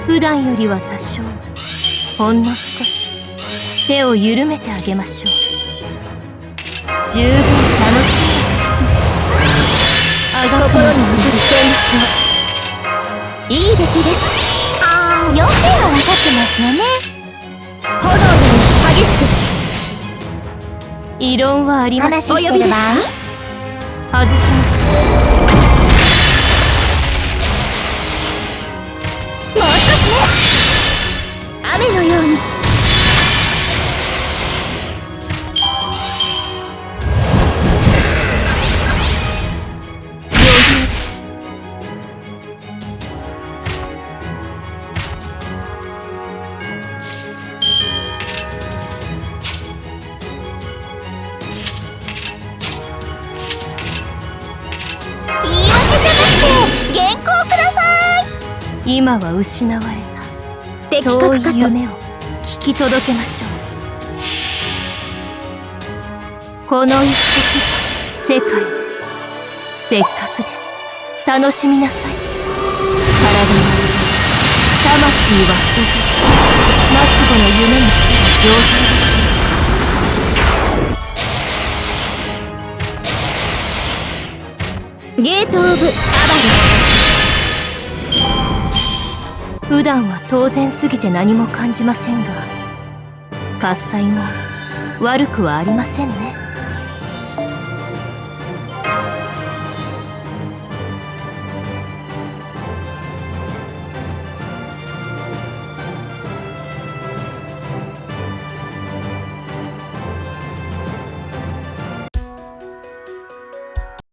普段よりは多少、ほんの少し手を緩めてあげましょう。十分楽しんだでしょう。あが心に残る旋律を。いい出来です。要点は分かってますよね。炎のように激しく。異論はありません。話してる場合外します。もう少しね。雨のように。原稿ください。今は失われた遠い夢を聞き届けましょう。この一滴世界、せっかくです。楽しみなさい。体は魂は人と末子の夢にしての状態でしょう。ゲート・オブ・アバリ。普段は当然すぎて何も感じませんが、喝采も悪くはありませんね。